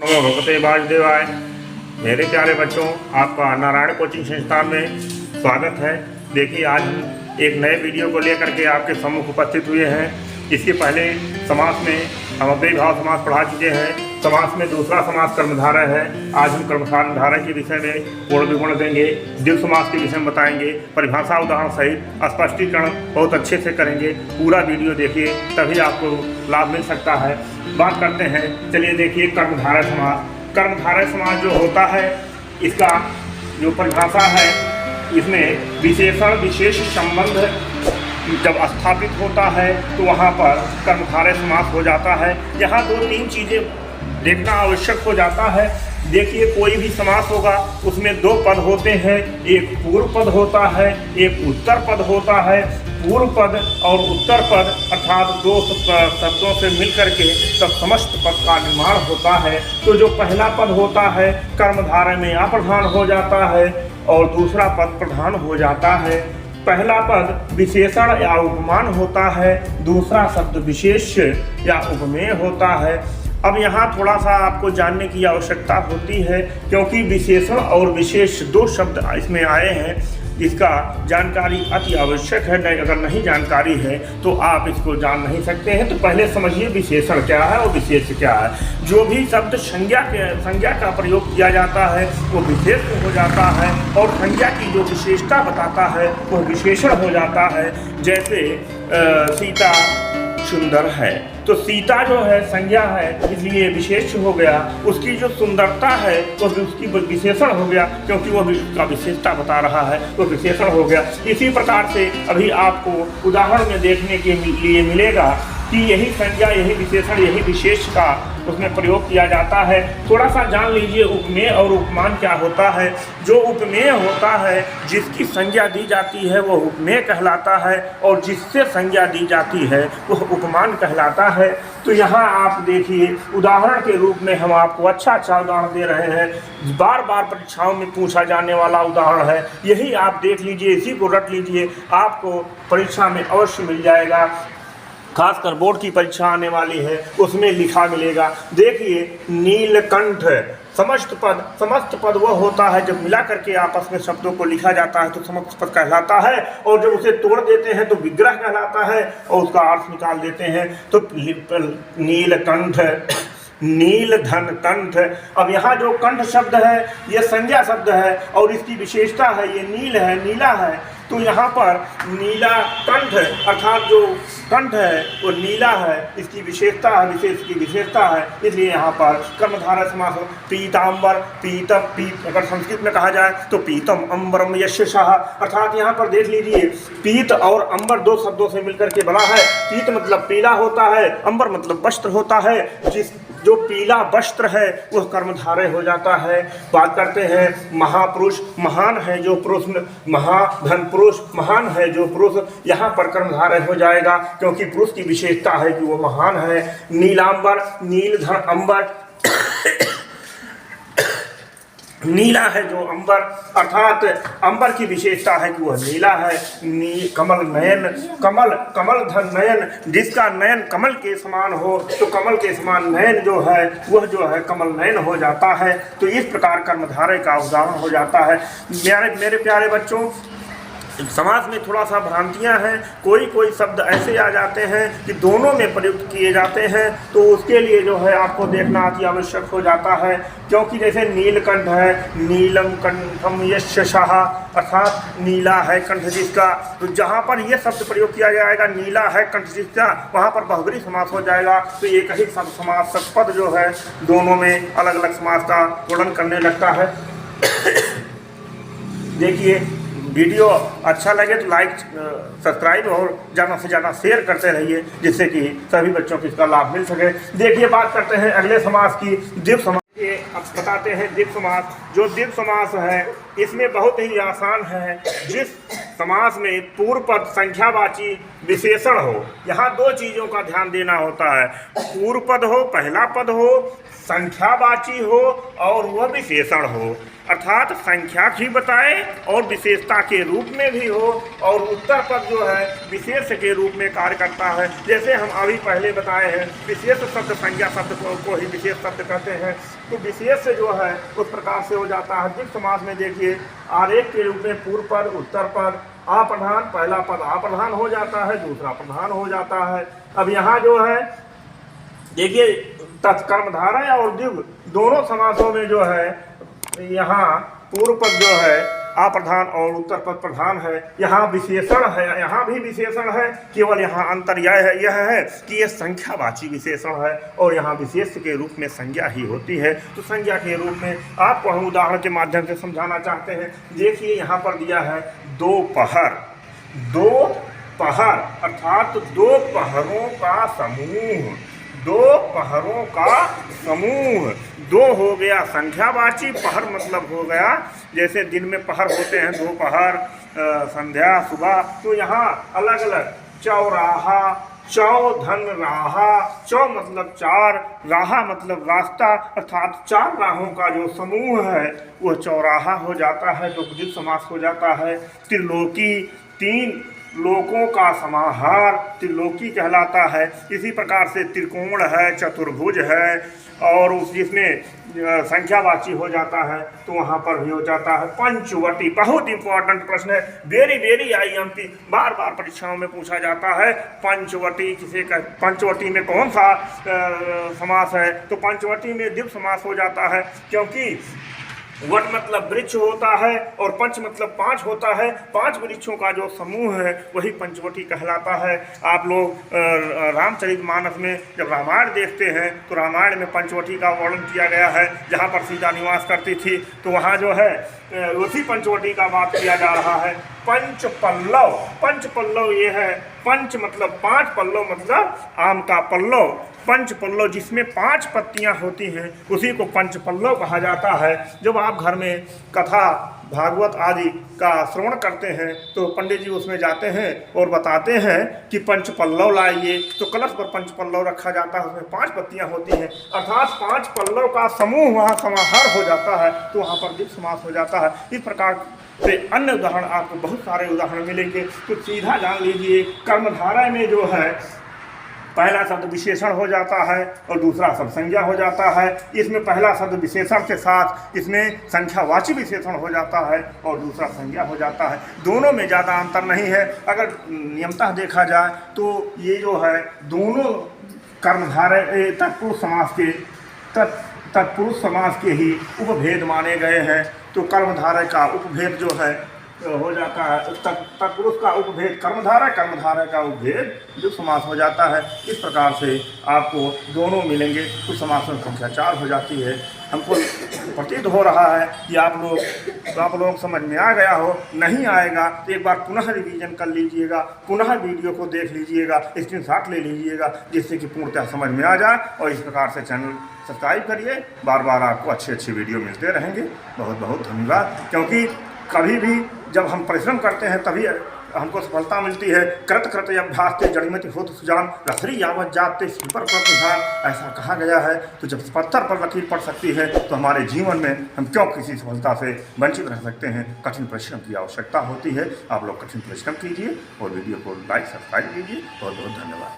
नमो भगवते वासुदेवाय। मेरे प्यारे बच्चों, आपका नारायण कोचिंग संस्थान में स्वागत है। देखिए, आज हम एक नए वीडियो को लेकर के आपके सम्मुख उपस्थित हुए हैं। इसके पहले समास में हम अव्ययीभाव समास पढ़ा चुके हैं। समास में दूसरा समास कर्मधारय है। आज हम कर्मधारय के विषय में पूर्ण विवरण देंगे, द्वित्व समास के विषय में बताएंगे, परिभाषा उदाहरण सहित स्पष्टीकरण बहुत अच्छे से करेंगे। पूरा वीडियो देखिए, तभी आपको लाभ मिल सकता है। बात करते हैं, चलिए देखिए कर्मधारय समास। कर्मधारय समास जो होता है, इसका जो परिभाषा है, इसमें विशेषण विशेष संबंध जब स्थापित होता है तो वहाँ पर कर्मधारय समास हो जाता है। यहाँ 2-3 चीज़ें देखना आवश्यक हो जाता है। देखिए, कोई भी समास होगा उसमें 2 पद होते हैं। एक पूर्व पद होता है, एक उत्तर पद होता है। पूर्व पद और उत्तर पद अर्थात 2 शब्दों से मिलकर के तब समस्त पद का निर्माण होता है। तो जो पहला पद होता है कर्मधारय में अप्रधान हो जाता है और दूसरा पद प्रधान हो जाता है। पहला पद विशेषण या उपमान होता है, दूसरा शब्द विशेष या उपमेय होता है। अब यहाँ थोड़ा सा आपको जानने की आवश्यकता होती है, क्योंकि विशेषण और विशेष 2 शब्द इसमें आए हैं। इसका जानकारी अति आवश्यक है। अगर नहीं जानकारी है तो आप इसको जान नहीं सकते हैं। तो पहले समझिए विशेषण क्या है और विशेष क्या है। जो भी शब्द संज्ञा का प्रयोग किया जाता है वो विशेषण हो जाता है, और संज्ञा की जो विशेषता बताता है वो विशेषण हो जाता है। जैसे सीता सुंदर है, तो सीता जो है संज्ञा है, इसलिए विशेष हो गया। उसकी जो सुंदरता है वो उसकी विशेषण हो गया, क्योंकि वो उसका विशेषता बता रहा है, वो विशेषण हो गया। इसी प्रकार से अभी आपको उदाहरण में देखने के लिए मिलेगा कि यही संज्ञा, यही विशेषण, यही विशेष का उसमें प्रयोग किया जाता है। थोड़ा सा जान लीजिए उपमेय और उपमान क्या होता है। जो उपमेय होता है, जिसकी संज्ञा दी जाती है वो उपमेय कहलाता है, और जिससे संज्ञा दी जाती है वह उपमान कहलाता है। तो यहाँ आप देखिए, उदाहरण के रूप में हम आपको अच्छा उदाहरण दे रहे हैं। बार बार परीक्षाओं में पूछा जाने वाला उदाहरण है, यही आप देख लीजिए, इसी को रट लीजिए, आपको परीक्षा में अवश्य मिल जाएगा। खासकर बोर्ड की परीक्षा आने वाली है, उसमें लिखा मिलेगा। देखिए, नीलकंठ समस्त पद वह होता है जब मिला करके आपस में शब्दों को लिखा जाता है तो समस्त पद कहलाता है, और जब उसे तोड़ देते हैं तो विग्रह कहलाता है, और उसका अर्थ निकाल देते हैं तो नीलकंठ, नील धन कंठ। अब यहाँ जो कंठ शब्द है ये संज्ञा शब्द है, और इसकी विशेषता है ये नील है, नीला है। तो यहाँ पर नीला कंठ अर्थात जो कंठ है वो नीला है, इसकी विशेषता है, विशेष की विशेषता है। इसलिए यहाँ पर कर्मधारय समास। पीताम्बर, पीत अगर संस्कृत में कहा जाए तो पीतम अम्बरम यशः, अर्थात यहाँ पर देख लीजिए, पीत और अंबर 2 शब्दों से मिलकर के बना है। पीत मतलब पीला होता है, अंबर मतलब वस्त्र होता है। जो पीला वस्त्र है वह कर्मधारय हो जाता है। बात करते हैं महापुरुष, महान है जो पुरुष, महाधन पुरुष, महान है जो पुरुष, यहाँ पर कर्मधारय हो जाएगा, क्योंकि पुरुष की विशेषता है कि वो महान है। नीलांबर, नील धन अंबर, नीला है जो अंबर, अर्थात अंबर की विशेषता है कि वह नीला है। कमल नयन, कमल धन नयन, जिसका नयन कमल के समान हो तो कमल के समान नयन जो है वह जो है कमल नयन हो जाता है। तो इस प्रकार कर्मधारय का उदाहरण हो जाता है। मेरे प्यारे बच्चों, समास में थोड़ा सा भ्रांतियां हैं। कोई शब्द ऐसे आ जाते हैं कि दोनों में प्रयुक्त किए जाते हैं, तो उसके लिए जो है आपको देखना अति आवश्यक हो जाता है। क्योंकि जैसे नीलकंठ है, नीलम कंठम यशः, अर्थात नीला है कंठ जिसका, तो जहाँ पर यह शब्द प्रयोग किया जाएगा नीला है कंठ जिसका, वहाँ पर बहुब्री समास हो जाएगा। तो एक ही समास पद जो है दोनों में अलग अलग समास का वर्णन करने लगता है। देखिए, वीडियो अच्छा लगे तो लाइक, सब्सक्राइब और ज़्यादा से ज़्यादा शेयर करते रहिए, जिससे कि सभी बच्चों को इसका लाभ मिल सके। देखिए, बात करते हैं अगले समास की, द्वित्व समास। अब बताते हैं द्वित्व समास। जो द्वित्व समास है इसमें बहुत ही आसान है। जिस समास में पूर्व पद संख्यावाची विशेषण हो, यहाँ 2 चीज़ों का ध्यान देना होता है। पूर्व पद हो, पहला पद हो, संख्यावाची हो और वह विशेषण हो, अर्थात संख्या ही बताए और विशेषता के रूप में भी हो, और उत्तर पद जो है विशेष के रूप में कार्य करता है। जैसे हम अभी पहले बताए हैं, विशेष शब्द संज्ञा शब्द को ही विशेष शब्द कहते हैं, तो विशेष जो है उस प्रकार से हो जाता है। द्वित्व समास में देखिए आरेख के रूप में पूर्व पद, उत्तर पद, अप्रधान, पहला पद अप्रधान हो जाता है, दूसरा प्रधान हो जाता है। अब यहाँ जो है देखिए तत्कर्मधारय और द्विगु दोनों समासों में जो है यहाँ पूर्व पद जो है अप्रधान और उत्तर पद प्रधान है। यहाँ विशेषण है, यहाँ भी विशेषण है, केवल यहाँ अंतर यह है कि यह संख्यावाची विशेषण है और यहाँ विशेष के रूप में संज्ञा ही होती है। तो संज्ञा के रूप में आपको हम उदाहरण के माध्यम से समझाना चाहते हैं। देखिए यहाँ पर दिया है दोपहर, दोपहर अर्थात दो पहरों का समूह, दो पहरों का समूह। दो हो गया संख्यावाची, पहर मतलब हो गया जैसे दिन में पहर होते हैं, दोपहर, संध्या, सुबह, तो यहाँ अलग अलग चौराहा, चौधन राहा, चौ मतलब चार, राहा मतलब रास्ता, अर्थात चार राहों का जो समूह है वह चौराहा हो जाता है, तो द्विगु समास हो जाता है। त्रिलोकी, तीन लोकों का समाहार त्रिलोकी कहलाता है। इसी प्रकार से त्रिकोण है, चतुर्भुज है, और उस जिसमें संख्यावाची हो जाता है तो वहाँ पर भी हो जाता है पंचवटी। बहुत इंपॉर्टेंट प्रश्न है, वेरी IMP, बार बार परीक्षाओं में पूछा जाता है। पंचवटी किसे कह, पंचवटी में कौन सा समास है, तो पंचवटी में द्विगु समास हो जाता है, क्योंकि वट मतलब वृक्ष होता है और पंच मतलब पांच होता है। पांच वृक्षों का जो समूह है वही पंचवटी कहलाता है। आप लोग रामचरितमानस में जब रामायण देखते हैं तो रामायण में पंचवटी का वर्णन किया गया है, जहाँ पर सीता निवास करती थी, तो वहाँ जो है उसी पंचवटी का बात किया जा रहा है। पंच पल्लव, पंच पल्लव ये है, पंच मतलब पांच, पल्लव मतलब आम का पल्लव। पंच पल्लव जिसमें पांच पत्तियां होती हैं उसी को पंच पल्लव कहा जाता है। जब आप घर में कथा भागवत आदि का श्रवण करते हैं तो पंडित जी उसमें जाते हैं और बताते हैं कि पंच पल्लव लाइए, तो कलश पर पंच पल्लव रखा जाता है, उसमें पांच पत्तियां होती हैं, अर्थात पांच पल्लव का समूह वहाँ समाहार हो जाता है, तो वहाँ पर द्विगु समास हो जाता है। इस प्रकार से अन्य उदाहरण आपको बहुत सारे उदाहरण मिलेंगे, तो सीधा जान लीजिए कर्मधारय में जो है पहला शब्द विशेषण हो जाता है और दूसरा शब्द संज्ञा हो जाता है। इसमें पहला शब्द विशेषण के साथ इसमें संख्यावाची विशेषण हो जाता है और दूसरा संज्ञा हो जाता है। दोनों में ज़्यादा अंतर नहीं है। अगर नियमतः देखा जाए तो ये जो है दोनों कर्मधारय तत्पुरुष समास के ही उपभेद माने गए हैं। तो कर्मधारय का उपभेद जो है हो जाता है, तत्पुरुष का उपभेद कर्मधारय, कर्मधारय का उपभेद द्विगु समास हो जाता है। इस प्रकार से आपको दोनों मिलेंगे, कुछ समास में संख्या 4 हो जाती है। हमको प्रतीत हो रहा है कि आप लोग समझ में आ गया हो, नहीं आएगा तो एक बार पुनः रिवीजन कर लीजिएगा, पुनः वीडियो को देख लीजिएगा, स्क्रीनशॉट ले लीजिएगा, जिससे कि पूर्णतः समझ में आ जाए। और इस प्रकार से चैनल सब्सक्राइब करिए, बार बार आपको अच्छे वीडियो मिलते रहेंगे। बहुत बहुत धन्यवाद। क्योंकि कभी भी जब हम परिश्रम करते हैं तभी हमको सफलता मिलती है। कृत कृत अभ्यास ते जड़िमति होत सुजान, रसरी यावत जाते पर प्रतिधान, ऐसा कहा गया है। तो जब पत्थर पर लकीर पड़ सकती है तो हमारे जीवन में हम क्यों किसी सफलता से वंचित रह सकते हैं। कठिन परिश्रम की आवश्यकता होती है। आप लोग कठिन परिश्रम कीजिए और वीडियो को लाइक सब्सक्राइब कीजिए। बहुत बहुत धन्यवाद।